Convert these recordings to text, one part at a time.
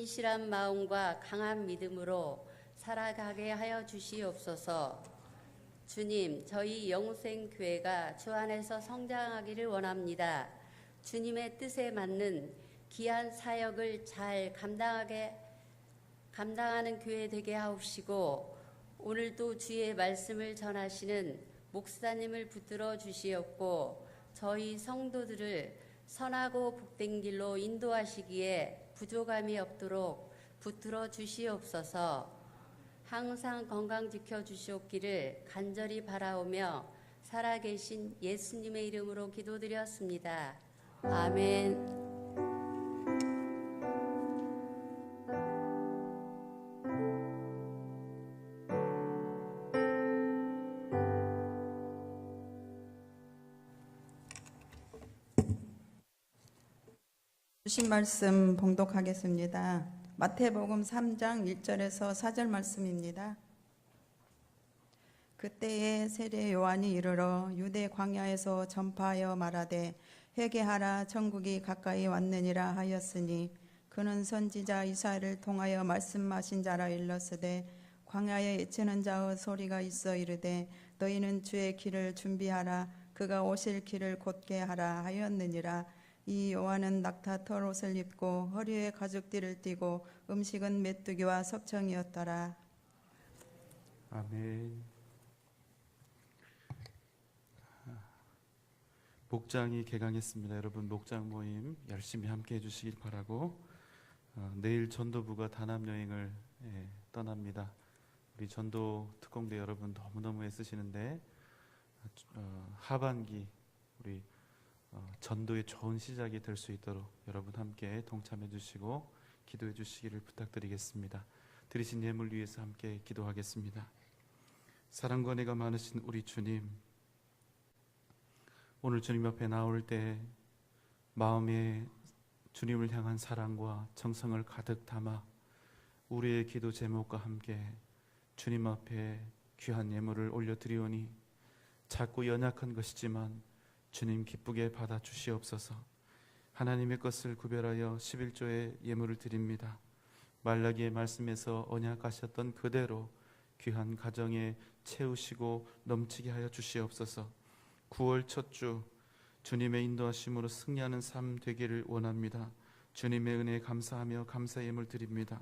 진실한 마음과 강한 믿음으로 살아가게 하여 주시옵소서. 주님, 저희 영생교회가 주 안에서 성장하기를 원합니다. 주님의 뜻에 맞는 귀한 사역을 잘 감당하는 교회 되게 하옵시고, 오늘도 주의 말씀을 전하시는 목사님을 붙들어 주시옵고, 저희 성도들을 선하고 복된 길로 인도하시기에 부족함이 없도록 붙들어 주시옵소서. 항상 건강 지켜 주시옵기를 간절히 바라오며 살아계신 예수님의 이름으로 기도드렸습니다. 아멘. 주신 말씀 봉독하겠습니다. 마태복음 3장 1절에서 4절 말씀입니다. 그때에 세례 요한이 이르러 유대 광야에서 전파하여 말하되 회개하라 천국이 가까이 왔느니라 하였으니 그는 선지자 이사야를 통하여 말씀하신 자라 일렀으되 광야에 애치는 자의 소리가 있어 이르되 너희는 주의 길을 준비하라 그가 오실 길을 곧게 하라 하였느니라. 이 요한은 낙타 털옷을 입고 허리에 가죽띠를 띠고 음식은 메뚜기와 석청이었더라. 아멘. 목장이 개강했습니다. 여러분 목장 모임 열심히 함께 해주시길 바라고, 내일 전도부가 단합 여행을 떠납니다. 우리 전도 특공대 여러분 너무너무 애쓰시는데 하반기 우리 전도의 좋은 시작이 될 수 있도록 여러분 함께 동참해 주시고 기도해 주시기를 부탁드리겠습니다. 드리신 예물 위해서 함께 기도하겠습니다. 사랑과 은혜가 많으신 우리 주님, 오늘 주님 앞에 나올 때 마음에 주님을 향한 사랑과 정성을 가득 담아 우리의 기도 제목과 함께 주님 앞에 귀한 예물을 올려드리오니 작고 연약한 것이지만 주님 기쁘게 받아 주시옵소서. 하나님의 것을 구별하여 11조의 예물을 드립니다. 말라기의 말씀에서 언약하셨던 그대로 귀한 가정에 채우시고 넘치게 하여 주시옵소서. 9월 첫 주 주님의 인도하심으로 승리하는 삶 되기를 원합니다. 주님의 은혜에 감사하며 감사 예물 드립니다.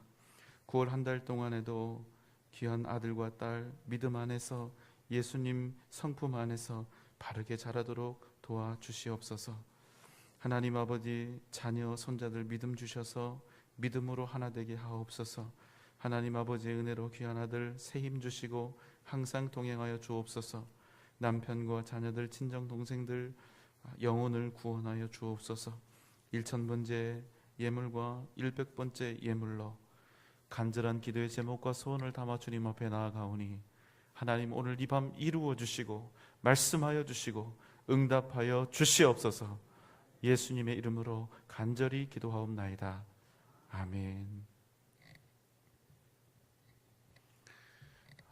9월 한 달 동안에도 귀한 아들과 딸 믿음 안에서 예수님 성품 안에서 바르게 자라도록 도와주시옵소서. 하나님 아버지, 자녀 손자들 믿음 주셔서 믿음으로 하나 되게 하옵소서. 하나님 아버지의 은혜로 귀한 아들 새 힘 주시고 항상 동행하여 주옵소서. 남편과 자녀들 친정 동생들 영혼을 구원하여 주옵소서. 1000번째 예물과 100번째 예물로 간절한 기도의 제목과 소원을 담아 주님 앞에 나아가오니 하나님 오늘 이 밤 이루어 주시고 말씀하여 주시고 응답하여 주시옵소서. 예수님의 이름으로 간절히 기도하옵나이다. 아멘.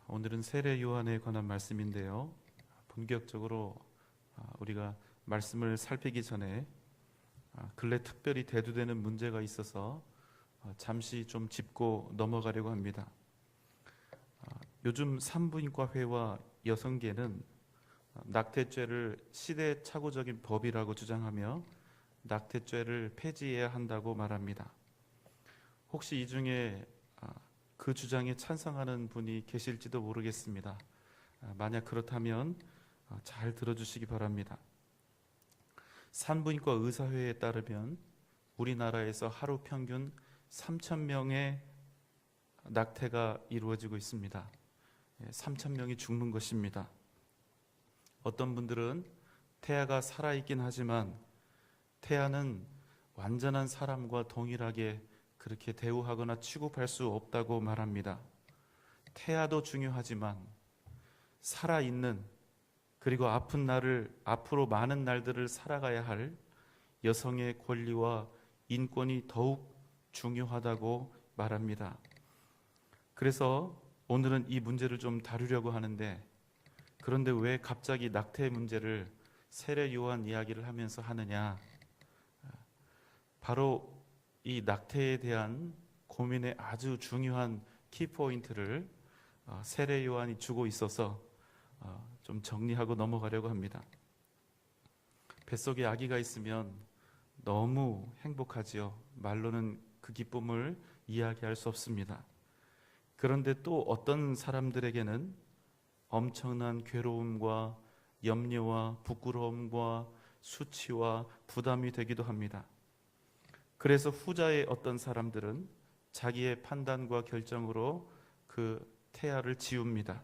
오늘은 세례 요한에 관한 말씀인데요, 본격적으로 우리가 말씀을 살피기 전에 근래 특별히 대두되는 문제가 있어서 잠시 좀 짚고 넘어가려고 합니다. 요즘 산부인과 회와 여성계는 낙태죄를 시대착오적인 법이라고 주장하며 낙태죄를 폐지해야 한다고 말합니다. 혹시 이 중에 그 주장에 찬성하는 분이 계실지도 모르겠습니다. 만약 그렇다면 잘 들어주시기 바랍니다. 산부인과 의사회에 따르면 우리나라에서 하루 평균 3,000명의 낙태가 이루어지고 있습니다. 3,000명이 죽는 것입니다. 어떤 분들은 태아가 살아있긴 하지만 태아는 완전한 사람과 동일하게 그렇게 대우하거나 취급할 수 없다고 말합니다. 태아도 중요하지만 살아있는, 그리고 아픈 날을, 앞으로 많은 날들을 살아가야 할 여성의 권리와 인권이 더욱 중요하다고 말합니다. 그래서 오늘은 이 문제를 좀 다루려고 하는데, 그런데 왜 갑자기 낙태 문제를 세례 요한 이야기를 하면서 하느냐? 바로 이 낙태에 대한 고민의 아주 중요한 키포인트를 세례 요한이 주고 있어서 좀 정리하고 넘어가려고 합니다. 뱃속에 아기가 있으면 너무 행복하지요. 말로는 그 기쁨을 이야기할 수 없습니다. 그런데 또 어떤 사람들에게는 엄청난 괴로움과 염려와 부끄러움과 수치와 부담이 되기도 합니다. 그래서 후자의 어떤 사람들은 자기의 판단과 결정으로 그 태아를 지웁니다.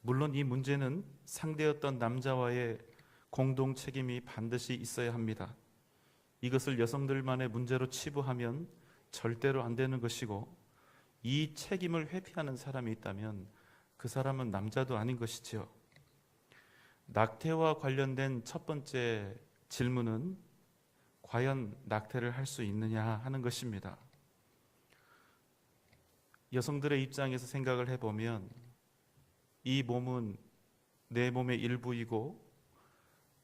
물론 이 문제는 상대였던 남자와의 공동 책임이 반드시 있어야 합니다. 이것을 여성들만의 문제로 치부하면 절대로 안 되는 것이고, 이 책임을 회피하는 사람이 있다면 그 사람은 남자도 아닌 것이지요. 낙태와 관련된 첫 번째 질문은 과연 낙태를 할 수 있느냐 하는 것입니다. 여성들의 입장에서 생각을 해보면 이 몸은 내 몸의 일부이고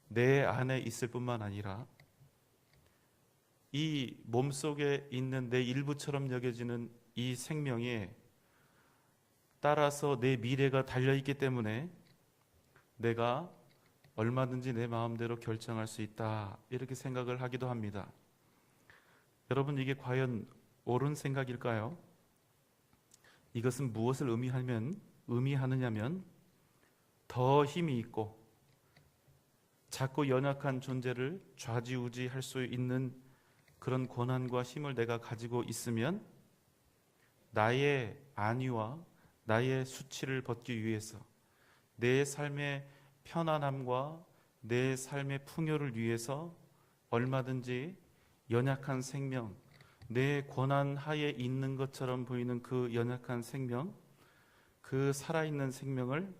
내 안에 있을 뿐만 아니라 이 몸속에 있는 내 일부처럼 여겨지는 이 생명에 따라서 내 미래가 달려있기 때문에 내가 얼마든지 내 마음대로 결정할 수 있다, 이렇게 생각을 하기도 합니다. 여러분, 이게 과연 옳은 생각일까요? 이것은 무엇을 의미하느냐면 더 힘이 있고 작고 연약한 존재를 좌지우지할 수 있는 그런 권한과 힘을 내가 가지고 있으면 나의 안위와 나의 수치를 벗기 위해서, 내 삶의 편안함과 내 삶의 풍요를 위해서 얼마든지 연약한 생명, 내 권한 하에 있는 것처럼 보이는 그 연약한 생명, 그 살아있는 생명을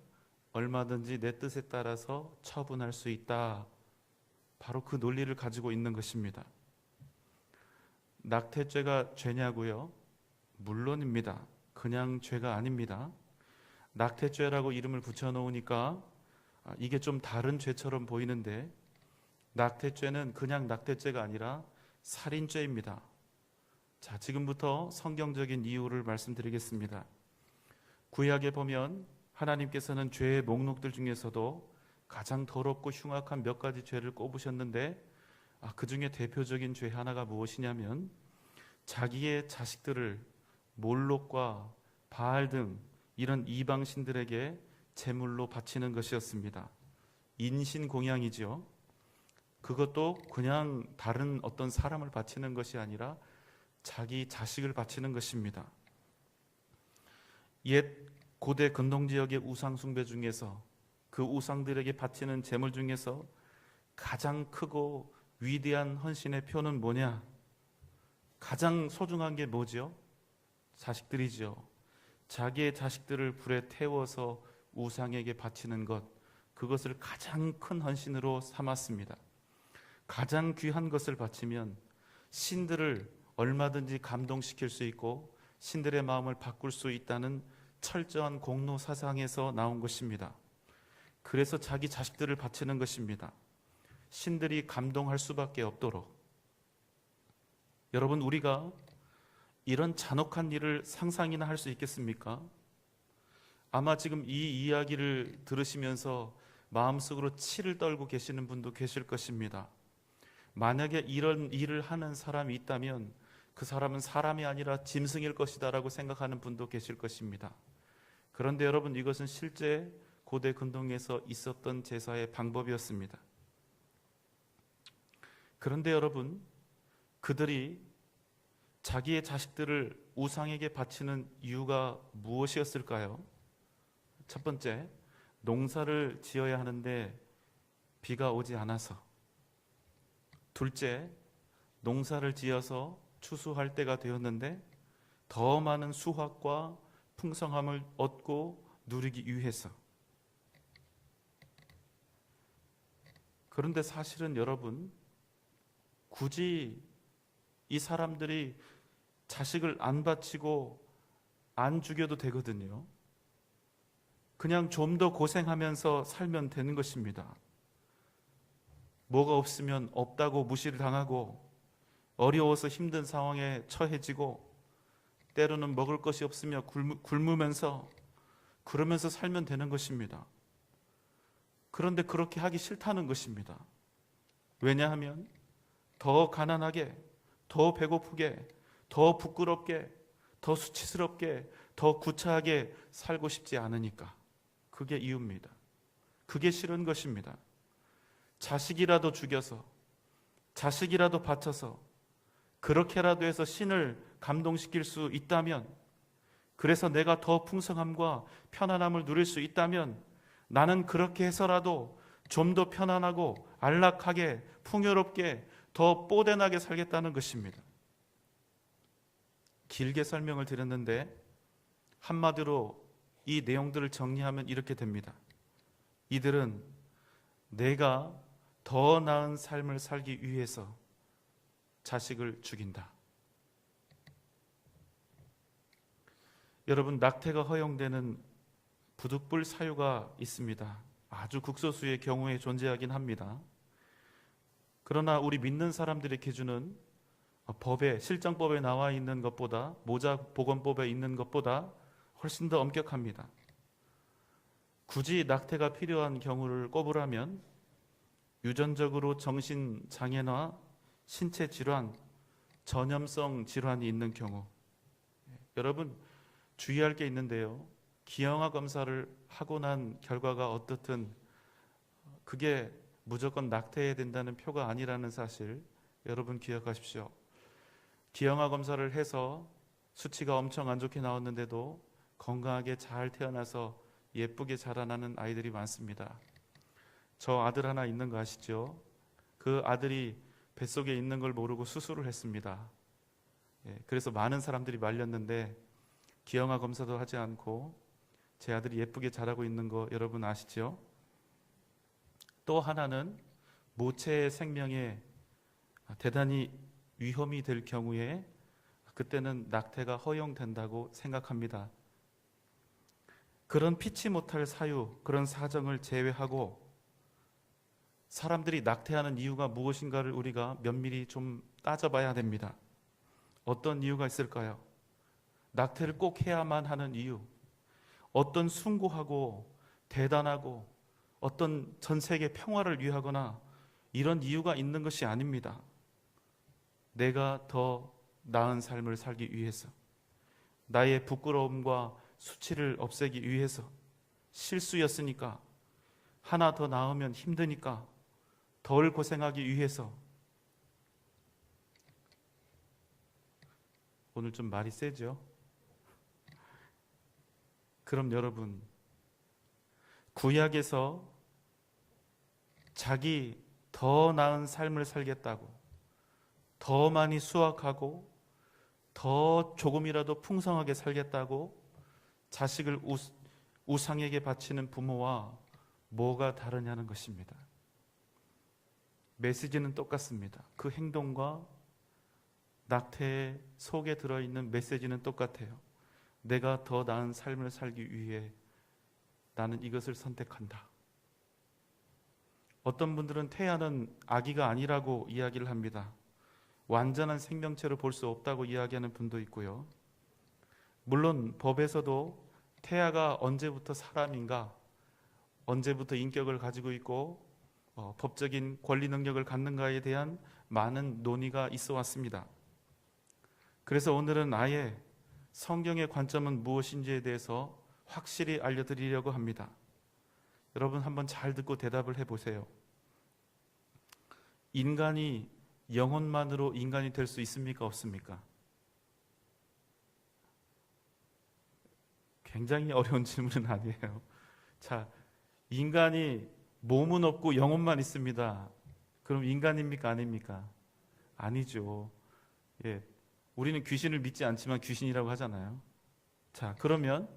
얼마든지 내 뜻에 따라서 처분할 수 있다. 바로 그 논리를 가지고 있는 것입니다. 낙태죄가 죄냐고요? 물론입니다. 그냥 죄가 아닙니다. 낙태죄라고 이름을 붙여놓으니까 이게 좀 다른 죄처럼 보이는데, 낙태죄는 그냥 낙태죄가 아니라 살인죄입니다. 자, 지금부터 성경적인 이유를 말씀드리겠습니다. 구약에 보면 하나님께서는 죄의 목록들 중에서도 가장 더럽고 흉악한 몇 가지 죄를 꼽으셨는데, 그 중에 대표적인 죄 하나가 무엇이냐면 자기의 자식들을 몰록과 바알 등 이런 이방신들에게 제물로 바치는 것이었습니다. 인신공양이지요. 그것도 그냥 다른 어떤 사람을 바치는 것이 아니라 자기 자식을 바치는 것입니다. 옛 고대 근동지역의 우상숭배 중에서 그 우상들에게 바치는 제물 중에서 가장 크고 위대한 헌신의 표는 뭐냐? 가장 소중한 게 뭐죠? 자식들이죠. 자기의 자식들을 불에 태워서 우상에게 바치는 것, 그것을 가장 큰 헌신으로 삼았습니다. 가장 귀한 것을 바치면 신들을 얼마든지 감동시킬 수 있고 신들의 마음을 바꿀 수 있다는 철저한 공로 사상에서 나온 것입니다. 그래서 자기 자식들을 바치는 것입니다. 신들이 감동할 수밖에 없도록. 여러분, 우리가 이런 잔혹한 일을 상상이나 할 수 있겠습니까? 아마 지금 이 이야기를 들으시면서 마음속으로 치를 떨고 계시는 분도 계실 것입니다. 만약에 이런 일을 하는 사람이 있다면 그 사람은 사람이 아니라 짐승일 것이다 라고 생각하는 분도 계실 것입니다. 그런데 여러분, 이것은 실제 고대 근동에서 있었던 제사의 방법이었습니다. 그런데 여러분, 그들이 자기의 자식들을 우상에게 바치는 이유가 무엇이었을까요? 첫 번째, 농사를 지어야 하는데 비가 오지 않아서. 둘째, 농사를 지어서 추수할 때가 되었는데 더 많은 수확과 풍성함을 얻고 누리기 위해서. 그런데 사실은 여러분, 굳이 이 사람들이 자식을 안 바치고 안 죽여도 되거든요. 그냥 좀 더 고생하면서 살면 되는 것입니다. 뭐가 없으면 없다고 무시를 당하고, 어려워서 힘든 상황에 처해지고 때로는 먹을 것이 없으며 굶으면서 그러면서 살면 되는 것입니다. 그런데 그렇게 하기 싫다는 것입니다. 왜냐하면 더 가난하게, 더 배고프게, 더 부끄럽게, 더 수치스럽게, 더 구차하게 살고 싶지 않으니까. 그게 이유입니다. 그게 싫은 것입니다. 자식이라도 죽여서, 자식이라도 바쳐서 그렇게라도 해서 신을 감동시킬 수 있다면, 그래서 내가 더 풍성함과 편안함을 누릴 수 있다면 나는 그렇게 해서라도 좀 더 편안하고 안락하게 풍요롭게 더 뽀대나게 살겠다는 것입니다. 길게 설명을 드렸는데 한마디로 이 내용들을 정리하면 이렇게 됩니다. 이들은 내가 더 나은 삶을 살기 위해서 자식을 죽인다. 여러분, 낙태가 허용되는 부득불 사유가 있습니다. 아주 극소수의 경우에 존재하긴 합니다. 그러나 우리 믿는 사람들의 기준은 법에, 실정법에 나와 있는 것보다, 모자보건법에 있는 것보다 훨씬 더 엄격합니다. 굳이 낙태가 필요한 경우를 꼽으라면 유전적으로 정신장애나 신체 질환, 전염성 질환이 있는 경우, 여러분 주의할 게 있는데요. 기형아 검사를 하고 난 결과가 어떻든 그게 무조건 낙태해야 된다는 표가 아니라는 사실 여러분 기억하십시오. 기형아 검사를 해서 수치가 엄청 안 좋게 나왔는데도 건강하게 잘 태어나서 예쁘게 자라나는 아이들이 많습니다. 저 아들 하나 있는 거 아시죠? 그 아들이 뱃속에 있는 걸 모르고 수술을 했습니다. 그래서 많은 사람들이 말렸는데 기형아 검사도 하지 않고 제 아들이 예쁘게 자라고 있는 거 여러분 아시죠? 또 하나는 모체의 생명에 대단히 위험이 될 경우에 그때는 낙태가 허용된다고 생각합니다. 그런 피치 못할 사유, 그런 사정을 제외하고 사람들이 낙태하는 이유가 무엇인가를 우리가 면밀히 좀 따져봐야 됩니다. 어떤 이유가 있을까요? 낙태를 꼭 해야만 하는 이유, 어떤 숭고하고 대단하고 어떤 전 세계 평화를 위하거나 이런 이유가 있는 것이 아닙니다. 내가 더 나은 삶을 살기 위해서, 나의 부끄러움과 수치를 없애기 위해서, 실수였으니까, 하나 더 낳으면 힘드니까, 덜 고생하기 위해서. 오늘 좀 말이 세죠? 그럼 여러분, 구약에서 자기 더 나은 삶을 살겠다고, 더 많이 수확하고 더 조금이라도 풍성하게 살겠다고 자식을 우상에게 바치는 부모와 뭐가 다르냐는 것입니다. 메시지는 똑같습니다. 그 행동과 낙태 속에 들어있는 메시지는 똑같아요. 내가 더 나은 삶을 살기 위해 나는 이것을 선택한다. 어떤 분들은 태아는 아기가 아니라고 이야기를 합니다. 완전한 생명체로 볼 수 없다고 이야기하는 분도 있고요. 물론 법에서도 태아가 언제부터 사람인가, 언제부터 인격을 가지고 있고 법적인 권리 능력을 갖는가에 대한 많은 논의가 있어 왔습니다. 그래서 오늘은 아예 성경의 관점은 무엇인지에 대해서 확실히 알려드리려고 합니다. 여러분 한번 잘 듣고 대답을 해보세요. 인간이 영혼만으로 인간이 될 수 있습니까? 없습니까? 굉장히 어려운 질문은 아니에요. 자, 인간이 몸은 없고 영혼만 있습니다. 그럼 인간입니까? 아닙니까? 아니죠. 예, 우리는 귀신을 믿지 않지만 귀신이라고 하잖아요. 자, 그러면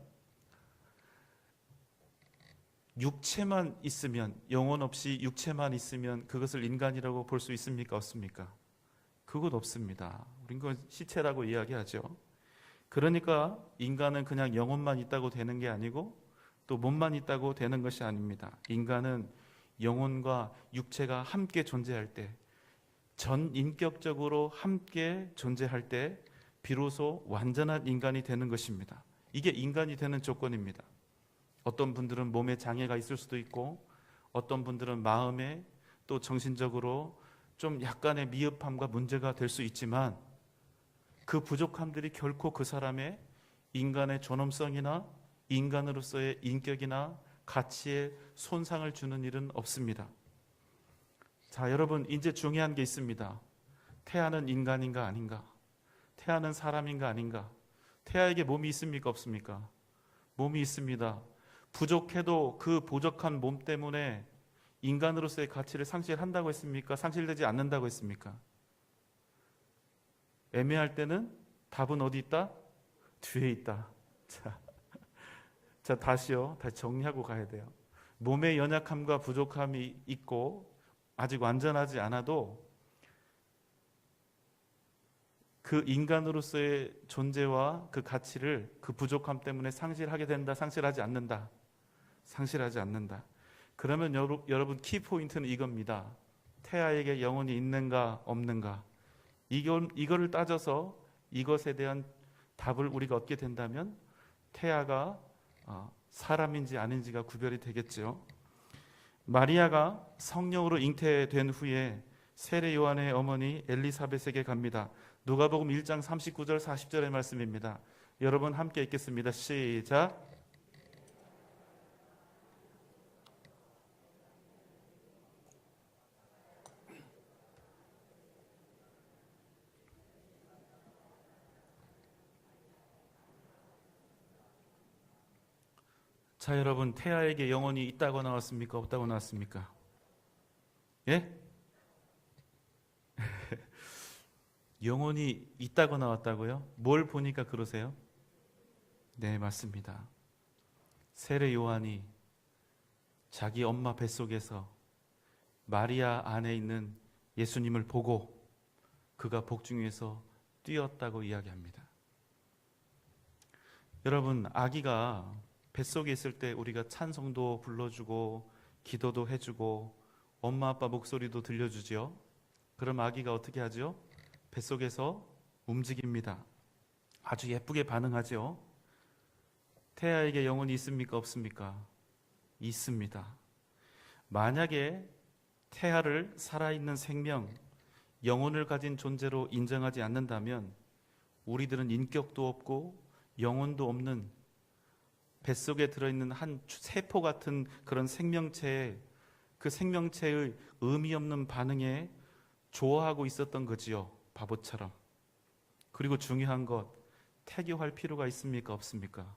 육체만 있으면, 영혼 없이 육체만 있으면 그것을 인간이라고 볼 수 있습니까? 없습니까? 그것 없습니다. 우린 그건 시체라고 이야기하죠. 그러니까 인간은 그냥 영혼만 있다고 되는 게 아니고 또 몸만 있다고 되는 것이 아닙니다. 인간은 영혼과 육체가 함께 존재할 때 전 인격적으로 함께 존재할 때 비로소 완전한 인간이 되는 것입니다. 이게 인간이 되는 조건입니다. 어떤 분들은 몸에 장애가 있을 수도 있고 어떤 분들은 마음에 또 정신적으로 좀 약간의 미흡함과 문제가 될 수 있지만 그 부족함들이 결코 그 사람의 인간의 존엄성이나 인간으로서의 인격이나 가치에 손상을 주는 일은 없습니다. 자, 여러분, 이제 중요한 게 있습니다. 태아는 인간인가 아닌가? 태아는 사람인가 아닌가? 태아에게 몸이 있습니까 없습니까? 몸이 있습니다. 부족해도 그 부족한 몸 때문에 인간으로서의 가치를 상실한다고 했습니까? 상실되지 않는다고 했습니까? 애매할 때는 답은 어디 있다? 뒤에 있다. 자, 다시요. 다시 정리하고 가야 돼요. 몸의 연약함과 부족함이 있고 아직 완전하지 않아도 그 인간으로서의 존재와 그 가치를 그 부족함 때문에 상실하게 된다, 상실하지 않는다. 상실하지 않는다. 그러면 여러분 키포인트는 이겁니다. 태아에게 영혼이 있는가 없는가. 이거를 따져서 이것에 대한 답을 우리가 얻게 된다면 태아가 사람인지 아닌지가 구별이 되겠죠. 마리아가 성령으로 잉태된 후에 세례 요한의 어머니 엘리사벳에게 갑니다. 누가복음 1장 39절 40절의 말씀입니다. 여러분 함께 읽겠습니다. 시작. 자, 여러분, 태아에게 영혼이 있다고 나왔습니까? 없다고 나왔습니까? 예? 영혼이 있다고 나왔다고요? 뭘 보니까 그러세요? 네, 맞습니다. 세례 요한이 자기 엄마 뱃속에서 마리아 안에 있는 예수님을 보고 그가 복중에서 뛰었다고 이야기합니다. 여러분, 아기가 뱃속에 있을 때 우리가 찬송도 불러주고 기도도 해주고 엄마 아빠 목소리도 들려주지요. 그럼 아기가 어떻게 하죠? 뱃속에서 움직입니다. 아주 예쁘게 반응하죠. 태아에게 영혼이 있습니까 없습니까? 있습니다. 만약에 태아를 살아있는 생명, 영혼을 가진 존재로 인정하지 않는다면 우리들은 인격도 없고 영혼도 없는 뱃속에 들어있는 한 세포 같은 그런 생명체에 그 생명체의 의미 없는 반응에 좋아하고 있었던 거지요. 바보처럼. 그리고 중요한 것, 태교할 필요가 있습니까 없습니까?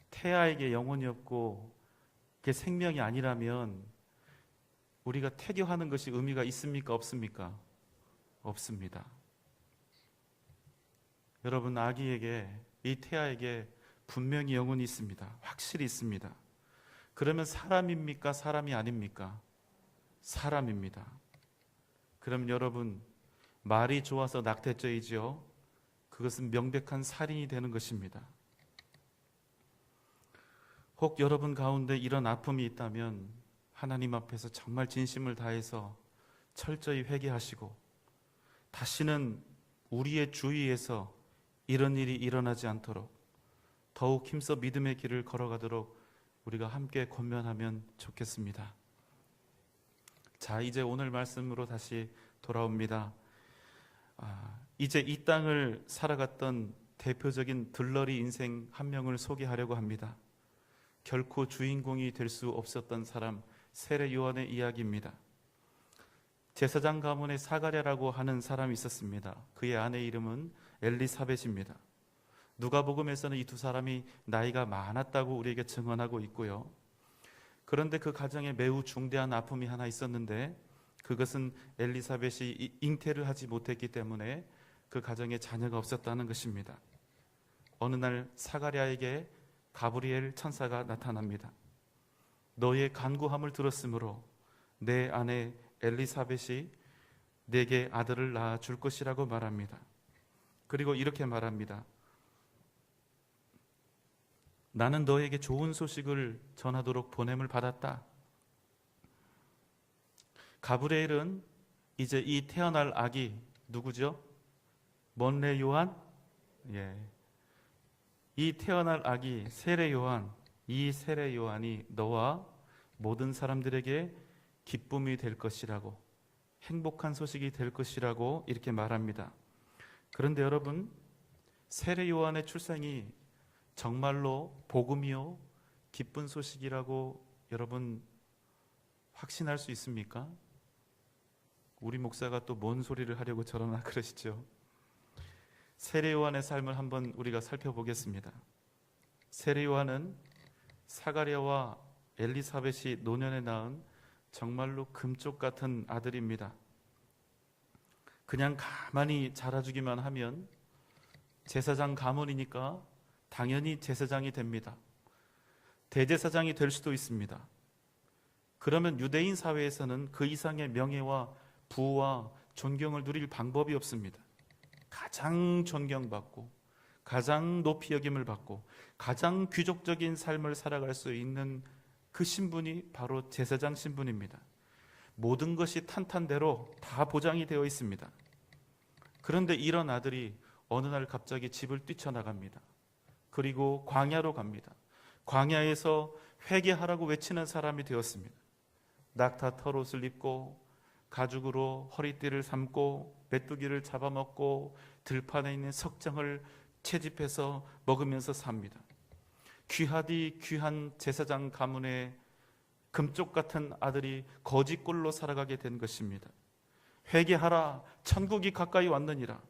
태아에게 영혼이 없고 그게 생명이 아니라면 우리가 태교하는 것이 의미가 있습니까 없습니까? 없습니다. 여러분, 아기에게, 이 태아에게 분명히 영혼이 있습니다. 확실히 있습니다. 그러면 사람입니까? 사람이 아닙니까? 사람입니다. 그럼 여러분, 말이 좋아서 낙태죄이지요. 그것은 명백한 살인이 되는 것입니다. 혹 여러분 가운데 이런 아픔이 있다면 하나님 앞에서 정말 진심을 다해서 철저히 회개하시고 다시는 우리의 주위에서 이런 일이 일어나지 않도록 더욱 힘써 믿음의 길을 걸어가도록 우리가 함께 권면하면 좋겠습니다. 자, 이제 오늘 말씀으로 다시 돌아옵니다. 이제 이 땅을 살아갔던 대표적인 들러리 인생 한 명을 소개하려고 합니다. 결코 주인공이 될 수 없었던 사람, 세례 요한의 이야기입니다. 제사장 가문의 사가랴라고 하는 사람이 있었습니다. 그의 아내 이름은 엘리사벳입니다. 누가복음에서는 이 두 사람이 나이가 많았다고 우리에게 증언하고 있고요. 그런데 그 가정에 매우 중대한 아픔이 하나 있었는데 그것은 엘리사벳이 잉태를 하지 못했기 때문에 그 가정에 자녀가 없었다는 것입니다. 어느 날 사가랴에게 가브리엘 천사가 나타납니다. 너의 간구함을 들었으므로 내 아내 엘리사벳이 내게 아들을 낳아 줄 것이라고 말합니다. 그리고 이렇게 말합니다. 나는 너에게 좋은 소식을 전하도록 보냄을 받았다. 가브리엘은 이제 이 태어날 아기 누구죠? 뭔레 요한? 예. 이 태어날 아기 세례 요한, 이 세례 요한이 너와 모든 사람들에게 기쁨이 될 것이라고, 행복한 소식이 될 것이라고 이렇게 말합니다. 그런데 여러분, 세례 요한의 출생이 정말로 복음이요 기쁜 소식이라고 여러분 확신할 수 있습니까? 우리 목사가 또 뭔 소리를 하려고 저러나 그러시죠. 세례 요한의 삶을 한번 우리가 살펴보겠습니다. 세례 요한은 사가랴와 엘리사벳이 노년에 낳은 정말로 금쪽 같은 아들입니다. 그냥 가만히 자라주기만 하면 제사장 가문이니까 당연히 제사장이 됩니다. 대제사장이 될 수도 있습니다. 그러면 유대인 사회에서는 그 이상의 명예와 부와 존경을 누릴 방법이 없습니다. 가장 존경받고 가장 높이 여김을 받고 가장 귀족적인 삶을 살아갈 수 있는 그 신분이 바로 제사장 신분입니다. 모든 것이 탄탄대로 다 보장이 되어 있습니다. 그런데 이런 아들이 어느 날 갑자기 집을 뛰쳐나갑니다. 그리고 광야로 갑니다. 광야에서 회개하라고 외치는 사람이 되었습니다. 낙타 털옷을 입고 가죽으로 허리띠를 삼고 메뚜기를 잡아먹고 들판에 있는 석장을 채집해서 먹으면서 삽니다. 귀하디 귀한 제사장 가문의 금쪽 같은 아들이 거지꼴로 살아가게 된 것입니다. 회개하라, 천국이 가까이 왔느니라.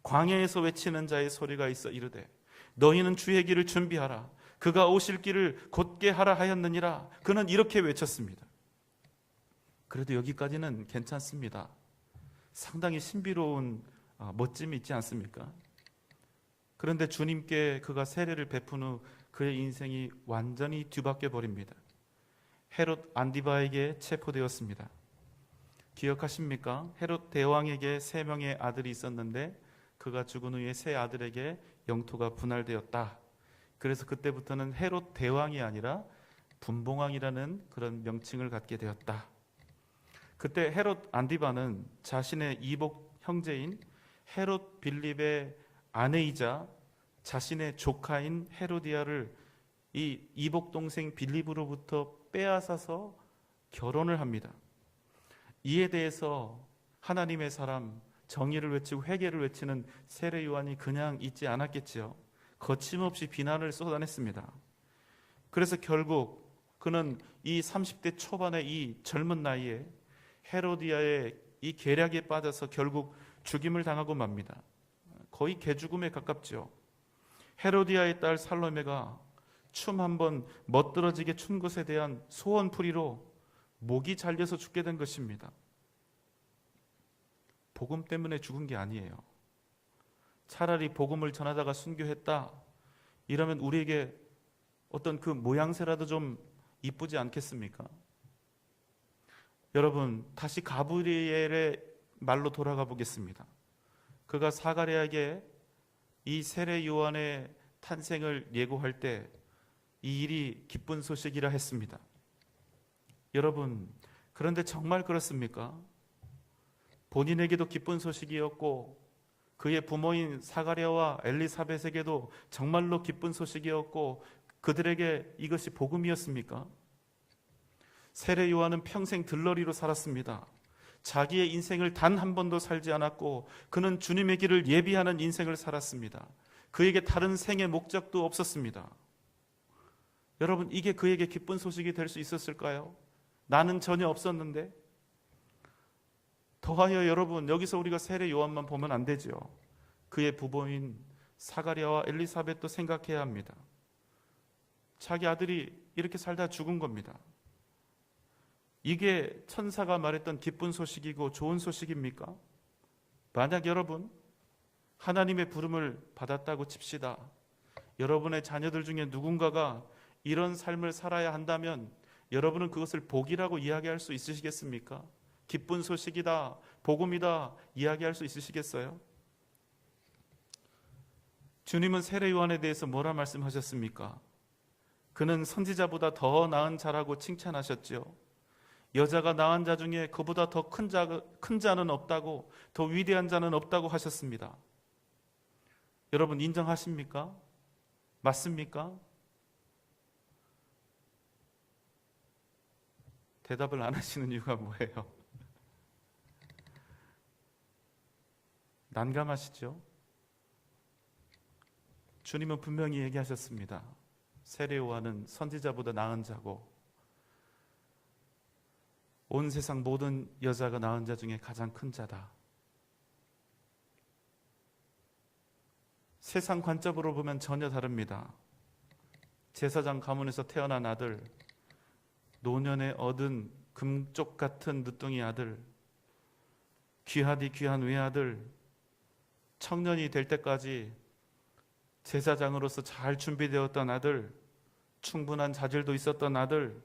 광야에서 외치는 자의 소리가 있어 이르되 너희는 주의 길을 준비하라. 그가 오실 길을 곧게 하라 하였느니라. 그는 이렇게 외쳤습니다. 그래도 여기까지는 괜찮습니다. 상당히 신비로운 멋짐이 있지 않습니까? 그런데 주님께 그가 세례를 베푼 후 그의 인생이 완전히 뒤바뀌어 버립니다. 헤롯 안디바에게 체포되었습니다. 기억하십니까? 헤롯 대왕에게 3명의 아들이 있었는데 그가 죽은 후에 세 아들에게 영토가 분할되었다. 그래서 그때부터는 헤롯 대왕이 아니라 분봉왕이라는 그런 명칭을 갖게 되었다. 그때 헤롯 안디바는 자신의 이복 형제인 헤롯 빌립의 아내이자 자신의 조카인 헤로디아를 이 이복 동생 빌립으로부터 빼앗아서 결혼을 합니다. 이에 대해서 하나님의 사람, 정의를 외치고 회개를 외치는 세례 요한이 그냥 있지 않았겠지요. 거침없이 비난을 쏟아냈습니다. 그래서 결국 그는 이 30대 초반의 이 젊은 나이에 헤로디아의 이 계략에 빠져서 결국 죽임을 당하고 맙니다. 거의 개죽음에 가깝죠. 헤로디아의 딸 살로메가 춤 한번 멋들어지게 춘 것에 대한 소원풀이로 목이 잘려서 죽게 된 것입니다. 복음 때문에 죽은 게 아니에요. 차라리 복음을 전하다가 순교했다 이러면 우리에게 어떤 그 모양새라도 좀 이쁘지 않겠습니까? 여러분, 다시 가브리엘의 말로 돌아가 보겠습니다. 그가 사가랴에게 이 세례 요한의 탄생을 예고할 때 이 일이 기쁜 소식이라 했습니다. 여러분, 그런데 정말 그렇습니까? 본인에게도 기쁜 소식이었고 그의 부모인 사가랴와 엘리사벳에게도 정말로 기쁜 소식이었고 그들에게 이것이 복음이었습니까? 세례 요한은 평생 들러리로 살았습니다. 자기의 인생을 단 한 번도 살지 않았고 그는 주님의 길을 예비하는 인생을 살았습니다. 그에게 다른 생의 목적도 없었습니다. 여러분, 이게 그에게 기쁜 소식이 될 수 있었을까요? 나는 전혀 없었는데. 더하여 여러분, 여기서 우리가 세례 요한만 보면 안 되죠. 그의 부모인 사가랴와 엘리사벳도 생각해야 합니다. 자기 아들이 이렇게 살다 죽은 겁니다. 이게 천사가 말했던 기쁜 소식이고 좋은 소식입니까? 만약 여러분 하나님의 부름을 받았다고 칩시다. 여러분의 자녀들 중에 누군가가 이런 삶을 살아야 한다면 여러분은 그것을 복이라고 이야기할 수 있으시겠습니까? 기쁜 소식이다, 복음이다 이야기할 수 있으시겠어요? 주님은 세례 요한에 대해서 뭐라 말씀하셨습니까? 그는 선지자보다 더 나은 자라고 칭찬하셨죠. 여자가 낳은 자 중에 그보다 더 큰 자는 없다고, 더 위대한 자는 없다고 하셨습니다. 여러분 인정하십니까? 맞습니까? 대답을 안 하시는 이유가 뭐예요? 난감하시죠? 주님은 분명히 얘기하셨습니다. 세례 요한은 선지자보다 나은 자고 온 세상 모든 여자가 낳은 자 중에 가장 큰 자다. 세상 관점으로 보면 전혀 다릅니다. 제사장 가문에서 태어난 아들, 노년에 얻은 금쪽 같은 늦둥이 아들, 귀하디 귀한 외아들, 청년이 될 때까지 제사장으로서 잘 준비되었던 아들, 충분한 자질도 있었던 아들,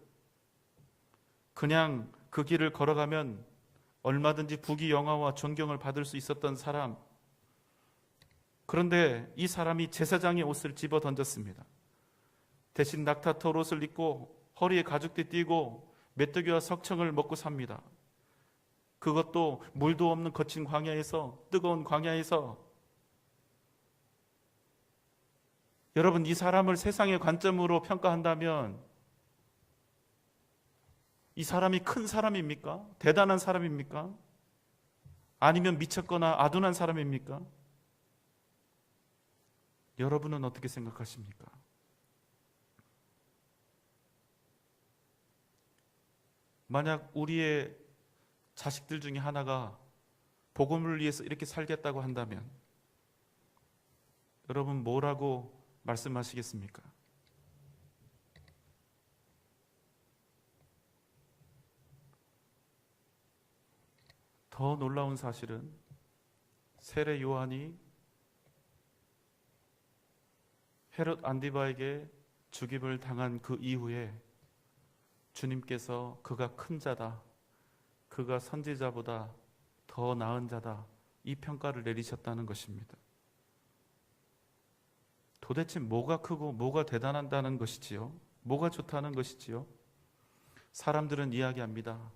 그냥 그 길을 걸어가면 얼마든지 부귀영화와 존경을 받을 수 있었던 사람. 그런데 이 사람이 제사장의 옷을 집어 던졌습니다. 대신 낙타털 옷을 입고 허리에 가죽띠 띠고 메뚜기와 석청을 먹고 삽니다. 그것도 물도 없는 거친 광야에서, 뜨거운 광야에서. 여러분, 이 사람을 세상의 관점으로 평가한다면 이 사람이 큰 사람입니까? 대단한 사람입니까? 아니면 미쳤거나 아둔한 사람입니까? 여러분은 어떻게 생각하십니까? 만약 우리의 자식들 중에 하나가 복음을 위해서 이렇게 살겠다고 한다면 여러분 뭐라고 말씀하시겠습니까? 더 놀라운 사실은 세례 요한이 헤롯 안디바에게 죽임을 당한 그 이후에 주님께서 그가 큰 자다, 그가 선지자보다 더 나은 자다, 이 평가를 내리셨다는 것입니다. 도대체 뭐가 크고 뭐가 대단하다는 것이지요? 뭐가 좋다는 것이지요? 사람들은 이야기합니다.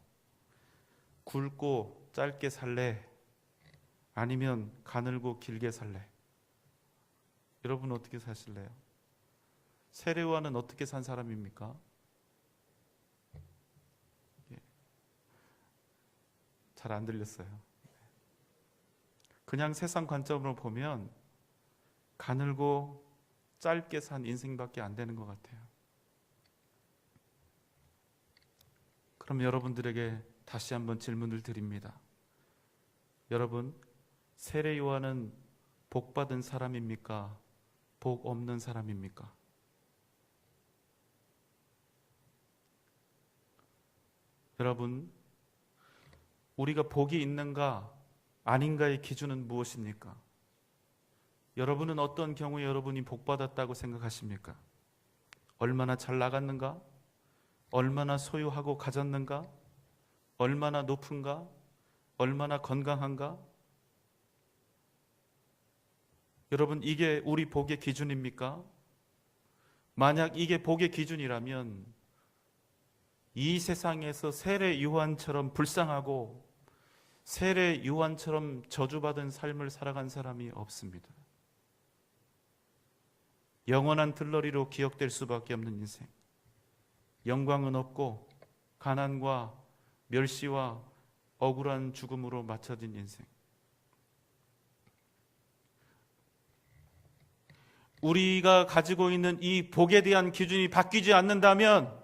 굵고 짧게 살래? 아니면 가늘고 길게 살래? 여러분 어떻게 사실래요? 세례 요한은 어떻게 산 사람입니까? 잘 안 들렸어요. 그냥 세상 관점으로 보면 가늘고 짧게 산 인생밖에 안 되는 것 같아요. 그럼 여러분들에게 다시 한번 질문을 드립니다. 여러분, 세례 요한은 복 받은 사람입니까? 복 없는 사람입니까? 여러분, 우리가 복이 있는가 아닌가의 기준은 무엇입니까? 여러분은 어떤 경우에 여러분이 복 받았다고 생각하십니까? 얼마나 잘 나갔는가? 얼마나 소유하고 가졌는가? 얼마나 높은가? 얼마나 건강한가? 여러분, 이게 우리 복의 기준입니까? 만약 이게 복의 기준이라면 이 세상에서 세례 요한처럼 불쌍하고 세례 요한처럼 저주받은 삶을 살아간 사람이 없습니다. 영원한 들러리로 기억될 수밖에 없는 인생, 영광은 없고 가난과 멸시와 억울한 죽음으로 맞춰진 인생. 우리가 가지고 있는 이 복에 대한 기준이 바뀌지 않는다면,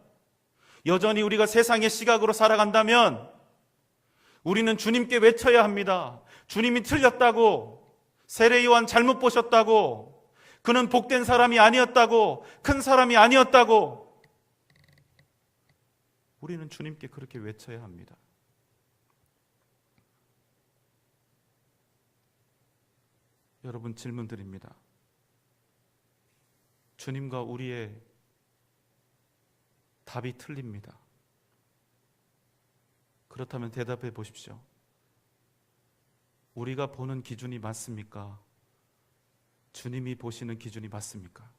여전히 우리가 세상의 시각으로 살아간다면 우리는 주님께 외쳐야 합니다. 주님이 틀렸다고, 세례 요한 잘못 보셨다고, 그는 복된 사람이 아니었다고, 큰 사람이 아니었다고, 우리는 주님께 그렇게 외쳐야 합니다. 여러분, 질문 드립니다. 주님과 우리의 답이 틀립니다. 그렇다면 대답해 보십시오. 우리가 보는 기준이 맞습니까? 주님이 보시는 기준이 맞습니까?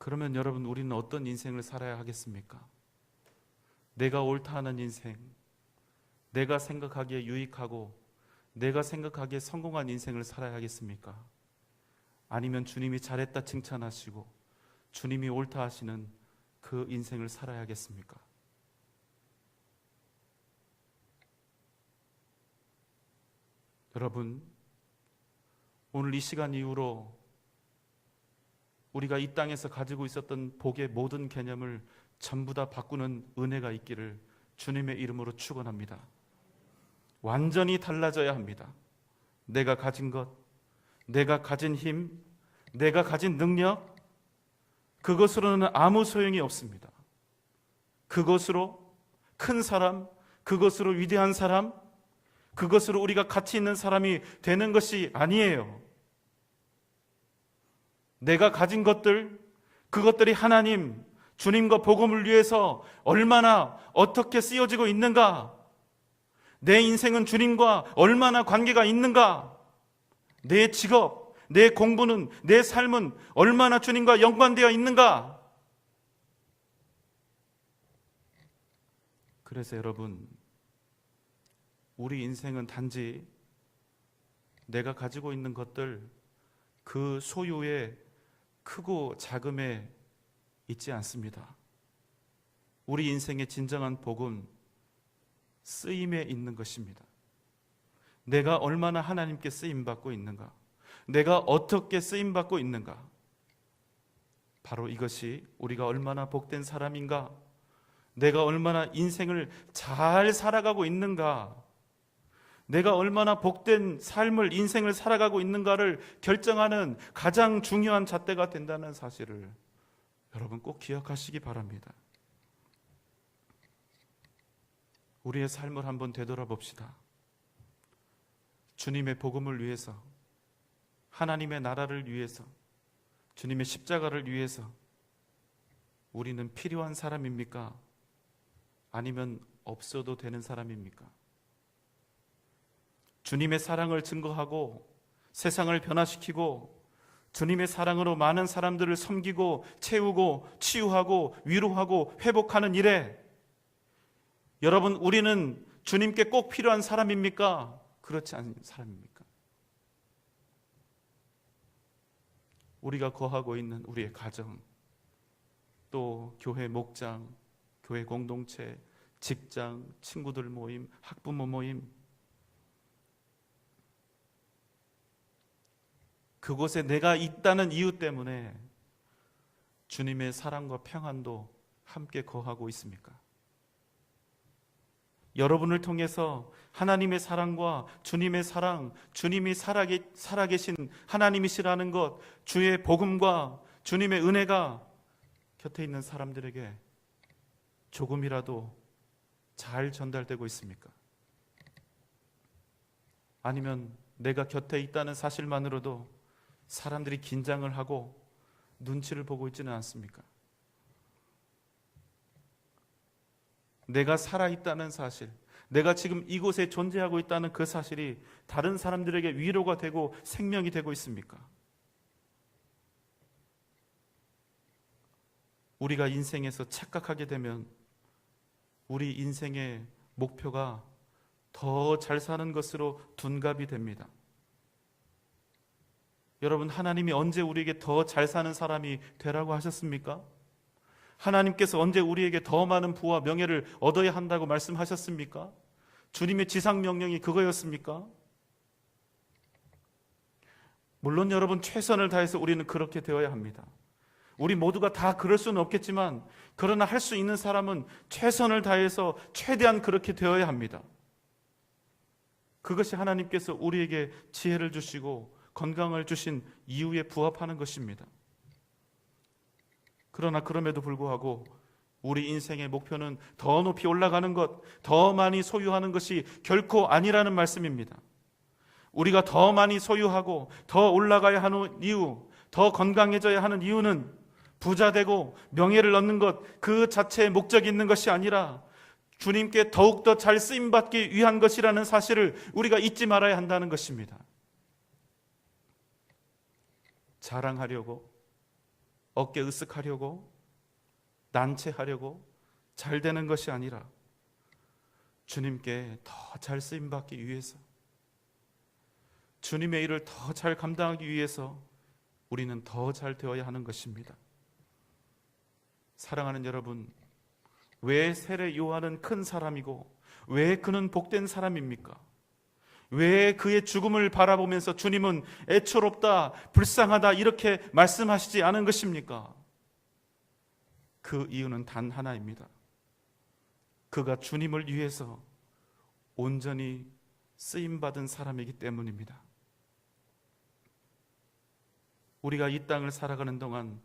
그러면 여러분, 우리는 어떤 인생을 살아야 하겠습니까? 내가 옳다 하는 인생, 내가 생각하기에 유익하고 내가 생각하기에 성공한 인생을 살아야 하겠습니까? 아니면 주님이 잘했다 칭찬하시고 주님이 옳다 하시는 그 인생을 살아야 하겠습니까? 여러분, 오늘 이 시간 이후로 우리가 이 땅에서 가지고 있었던 복의 모든 개념을 전부 다 바꾸는 은혜가 있기를 주님의 이름으로 축원합니다. 완전히 달라져야 합니다. 내가 가진 것, 내가 가진 힘, 내가 가진 능력, 그것으로는 아무 소용이 없습니다. 그것으로 큰 사람, 그것으로 위대한 사람, 그것으로 우리가 가치 있는 사람이 되는 것이 아니에요. 내가 가진 것들, 그것들이 하나님, 주님과 복음을 위해서 얼마나 어떻게 쓰여지고 있는가? 내 인생은 주님과 얼마나 관계가 있는가? 내 직업, 내 공부는, 내 삶은 얼마나 주님과 연관되어 있는가? 그래서 여러분, 우리 인생은 단지 내가 가지고 있는 것들, 그 소유의 크고 작음에 있지 않습니다. 우리 인생의 진정한 복은 쓰임에 있는 것입니다. 내가 얼마나 하나님께 쓰임받고 있는가, 내가 어떻게 쓰임받고 있는가, 바로 이것이 우리가 얼마나 복된 사람인가, 내가 얼마나 인생을 잘 살아가고 있는가, 내가 얼마나 복된 삶을, 인생을 살아가고 있는가를 결정하는 가장 중요한 잣대가 된다는 사실을 여러분 꼭 기억하시기 바랍니다. 우리의 삶을 한번 되돌아봅시다. 주님의 복음을 위해서, 하나님의 나라를 위해서, 주님의 십자가를 위해서 우리는 필요한 사람입니까? 아니면 없어도 되는 사람입니까? 주님의 사랑을 증거하고 세상을 변화시키고 주님의 사랑으로 많은 사람들을 섬기고 채우고 치유하고 위로하고 회복하는 일에 여러분, 우리는 주님께 꼭 필요한 사람입니까? 그렇지 않은 사람입니까? 우리가 거하고 있는 우리의 가정, 또 교회 목장, 교회 공동체, 직장, 친구들 모임, 학부모 모임, 그곳에 내가 있다는 이유 때문에 주님의 사랑과 평안도 함께 거하고 있습니까? 여러분을 통해서 하나님의 사랑과 주님의 사랑, 주님이 살아계신 하나님이시라는 것, 주의 복음과 주님의 은혜가 곁에 있는 사람들에게 조금이라도 잘 전달되고 있습니까? 아니면 내가 곁에 있다는 사실만으로도 사람들이 긴장을 하고 눈치를 보고 있지는 않습니까? 내가 살아있다는 사실, 내가 지금 이곳에 존재하고 있다는 그 사실이 다른 사람들에게 위로가 되고 생명이 되고 있습니까? 우리가 인생에서 착각하게 되면 우리 인생의 목표가 더 잘 사는 것으로 둔갑이 됩니다. 여러분, 하나님이 언제 우리에게 더 잘 사는 사람이 되라고 하셨습니까? 하나님께서 언제 우리에게 더 많은 부와 명예를 얻어야 한다고 말씀하셨습니까? 주님의 지상 명령이 그거였습니까? 물론 여러분, 최선을 다해서 우리는 그렇게 되어야 합니다. 우리 모두가 다 그럴 수는 없겠지만, 그러나 할 수 있는 사람은 최선을 다해서 최대한 그렇게 되어야 합니다. 그것이 하나님께서 우리에게 지혜를 주시고 건강을 주신 이유에 부합하는 것입니다. 그러나 그럼에도 불구하고 우리 인생의 목표는 더 높이 올라가는 것, 더 많이 소유하는 것이 결코 아니라는 말씀입니다. 우리가 더 많이 소유하고 더 올라가야 하는 이유, 더 건강해져야 하는 이유는 부자 되고 명예를 얻는 것 그 자체의 목적이 있는 것이 아니라 주님께 더욱더 잘 쓰임받기 위한 것이라는 사실을 우리가 잊지 말아야 한다는 것입니다. 자랑하려고, 어깨 으쓱하려고, 난처하려고, 잘 되는 것이 아니라 주님께 더 잘 쓰임받기 위해서, 주님의 일을 더 잘 감당하기 위해서 우리는 더 잘 되어야 하는 것입니다. 사랑하는 여러분, 왜 세례 요한은 큰 사람이고 왜 그는 복된 사람입니까? 왜 그의 죽음을 바라보면서 주님은 애처롭다, 불쌍하다 이렇게 말씀하시지 않은 것입니까? 그 이유는 단 하나입니다. 그가 주님을 위해서 온전히 쓰임받은 사람이기 때문입니다. 우리가 이 땅을 살아가는 동안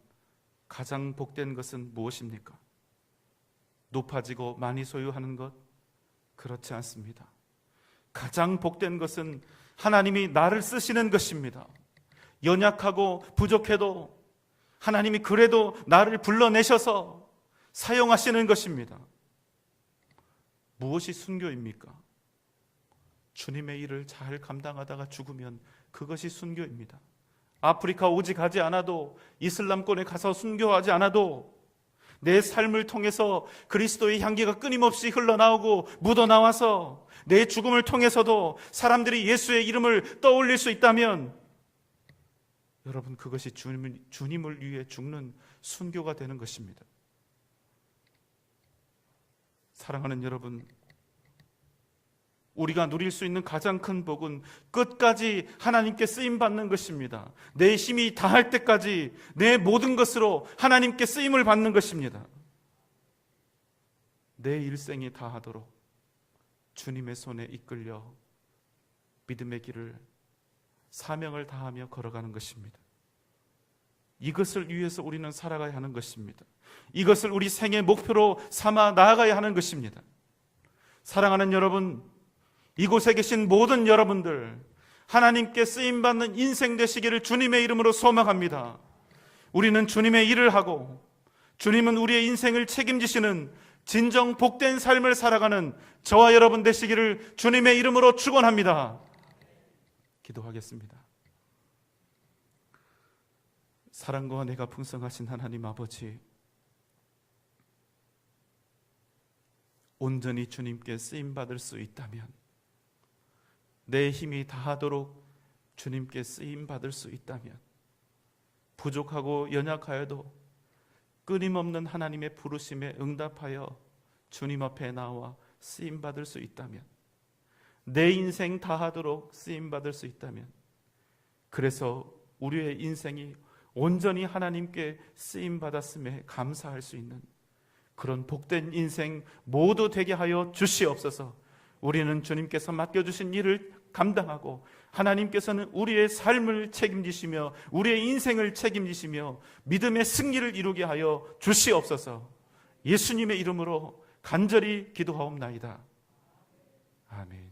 가장 복된 것은 무엇입니까? 높아지고 많이 소유하는 것? 그렇지 않습니다. 가장 복된 것은 하나님이 나를 쓰시는 것입니다. 연약하고 부족해도 하나님이 그래도 나를 불러내셔서 사용하시는 것입니다. 무엇이 순교입니까? 주님의 일을 잘 감당하다가 죽으면 그것이 순교입니다. 아프리카 오직 가지 않아도, 이슬람권에 가서 순교하지 않아도 내 삶을 통해서 그리스도의 향기가 끊임없이 흘러나오고 묻어나와서 내 죽음을 통해서도 사람들이 예수의 이름을 떠올릴 수 있다면 여러분, 그것이 주님을 위해 죽는 순교가 되는 것입니다. 사랑하는 여러분, 우리가 누릴 수 있는 가장 큰 복은 끝까지 하나님께 쓰임받는 것입니다. 내 힘이 다할 때까지 내 모든 것으로 하나님께 쓰임을 받는 것입니다. 내 일생이 다하도록 주님의 손에 이끌려 믿음의 길을, 사명을 다하며 걸어가는 것입니다. 이것을 위해서 우리는 살아가야 하는 것입니다. 이것을 우리 생의 목표로 삼아 나아가야 하는 것입니다. 사랑하는 여러분, 이곳에 계신 모든 여러분들, 하나님께 쓰임받는 인생 되시기를 주님의 이름으로 소망합니다. 우리는 주님의 일을 하고 주님은 우리의 인생을 책임지시는 진정 복된 삶을 살아가는 저와 여러분 되시기를 주님의 이름으로 축원합니다. 기도하겠습니다. 사랑과 은혜가 풍성하신 하나님 아버지, 온전히 주님께 쓰임받을 수 있다면, 내 힘이 다하도록 주님께 쓰임받을 수 있다면, 부족하고 연약하여도 끊임없는 하나님의 부르심에 응답하여 주님 앞에 나와 쓰임받을 수 있다면, 내 인생 다하도록 쓰임받을 수 있다면, 그래서 우리의 인생이 온전히 하나님께 쓰임받았음에 감사할 수 있는 그런 복된 인생 모두 되게 하여 주시옵소서. 우리는 주님께서 맡겨주신 일을 감당하고 하나님께서는 우리의 삶을 책임지시며 우리의 인생을 책임지시며 믿음의 승리를 이루게 하여 주시옵소서. 예수님의 이름으로 간절히 기도하옵나이다. 아멘.